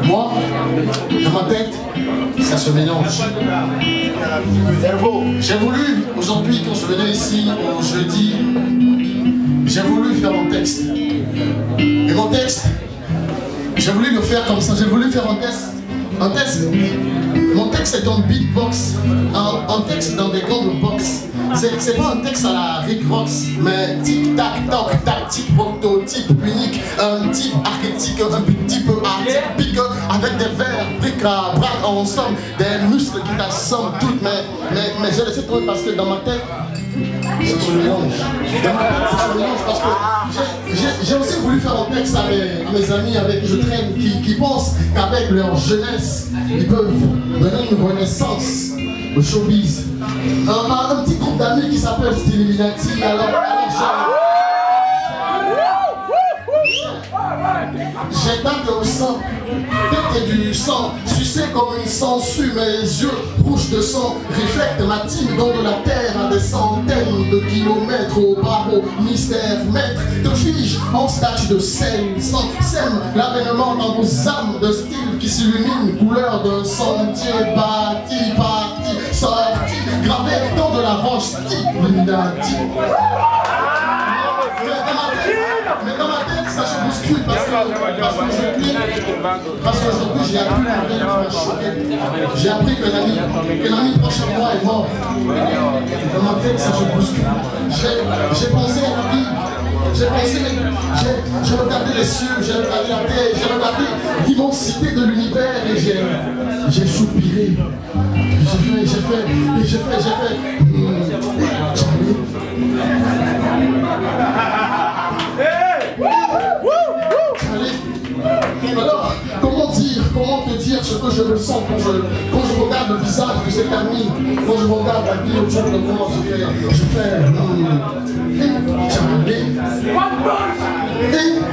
Moi, dans ma tête, ça se mélange. J'ai voulu, aujourd'hui, quand je venais ici, au jeudi, j'ai voulu faire un texte. Et mon texte, j'ai voulu le faire comme ça. J'ai voulu faire un texte. Mon texte est un beatbox. Un texte dans des grandes box. C'est pas un texte à la Rick Ross, mais tic-tac-toc, tactique, prototype unique, un type archétype, un petit peu atypique, avec des vers, bric à brac ensemble, des muscles qui t'assomment toutes, mais j'ai laissé tomber parce que dans ma tête, c'est un mélange. Dans ma tête, c'est un mélange parce que j'ai aussi voulu faire un texte à mes amis avec qui je traîne, qui pensent qu'avec leur jeunesse, ils peuvent donner une renaissance au showbiz. Un petit groupe d'amis qui s'appelle Style Illuminati. Alors j'ai tapé au sang, tête du sang, sucé comme une sangsue, mes yeux rouges de sang reflètent ma team dans de la terre à des centaines de kilomètres au barreau, mystère, maître de fige en statue de sel, sang sème l'avènement dans vos âmes de style qui s'illumine, couleur d'un sentier bâti, parti, sorti, gravé dans de la roche, style Illuminati. Mais dans ma tête, ça se bouscule parce qu'aujourd'hui, j'ai appris une nouvelle qui m'a choqué. J'ai appris qu'un ami proche à moi est mort. Dans ma tête, ça se bouscule. J'ai pensé à la vie. J'ai regardé les cieux, j'ai regardé la terre, j'ai regardé l'immensité de l'univers et j'ai soupiré. J'ai fait. Alors, comment te dire ce que je ressens quand je regarde le visage de cet ami, quand je regarde la vie autour de moi, je fais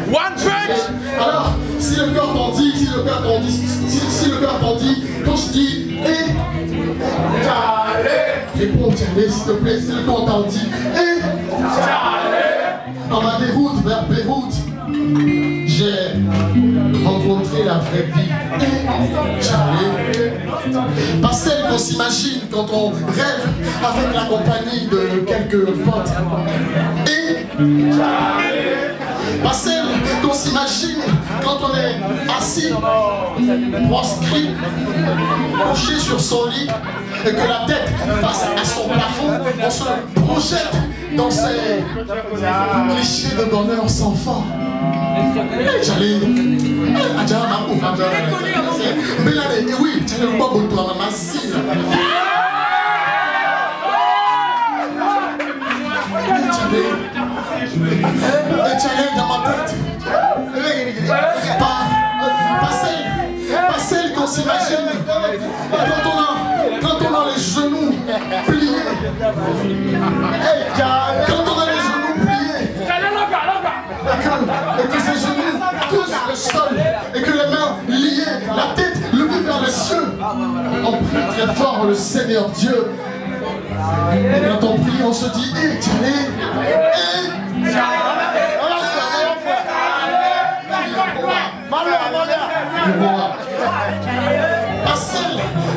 One punch. Alors, si le cœur t'en dit, quand je dis réponds Tchalé, s'il te plaît, si le cœur t'en dit dans ma déroute vers Beyrouth, j'ai rencontré la vraie vie. Pas celle qu'on s'imagine quand on rêve avec la compagnie de quelques potes. Pas celle qu'on s'imagine quand on est assis, proscrit, couché sur son lit, et que la tête passe à son plafond, on se projette dans ces clichés de bonheur sans fin. J'allais, oui, j'allais le boire pour toi, maman, si. J'allais dans ma tête. Pas celle qu'on s'imagine quand on a les genoux pliés. Quand on a les genoux pliés. Et que ses genoux touchent le sol, et que les mains liées, la tête levée vers les cieux, on prie très fort le Seigneur Dieu. Et quand on prie, on se dit,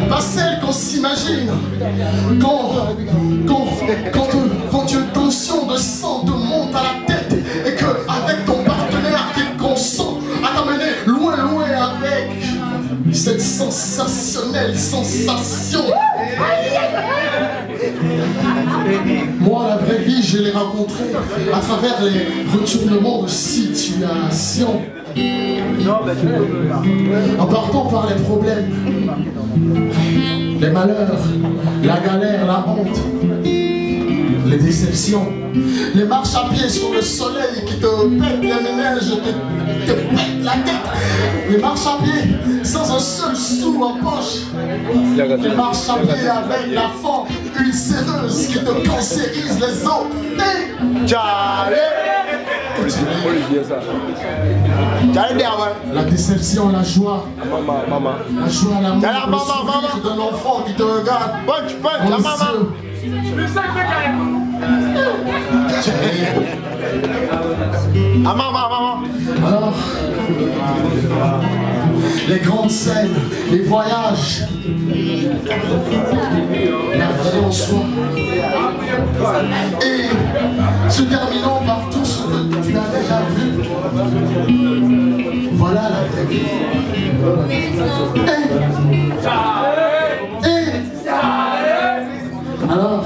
pas celle qu'on s'imagine quand tu es conscient de sang te monte à la tête et que avec ton partenaire qui est consent à t'amener loin avec cette sensationnelle sensation. Moi, la vraie vie, je l'ai rencontrée à travers les retournements de situation. En partant par les problèmes, les malheurs, la galère, la honte, les déceptions, les marches à pied sur le soleil qui te pètent les méninges, te pètent la tête, les marches à pied sans un seul sou en poche, les marches à pied avec la faim ulcéreuse qui te cancérise les os. La déception, la joie, la joie, l'amour, le sourire d'un enfant qui te regarde dans les yeux. Maman. Alors, les grandes scènes, les voyages, la vie en soi. Et se terminant par tout ce que tu as déjà vu. Voilà la vraie vie. Alors,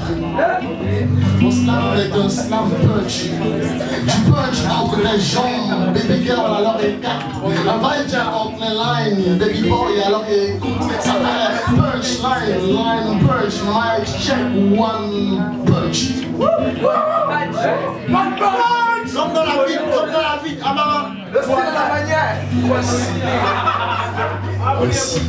mon slam est un slam punch. Du punch entre les jambes, baby girl alors il cap. Un vibe entre les lines, baby boy alors il coupe. Ça fait punch, line, punch, mic, check, one punch. One punch! Comme dans la vie, ah maman. Le style de la manière. Voici. Voici.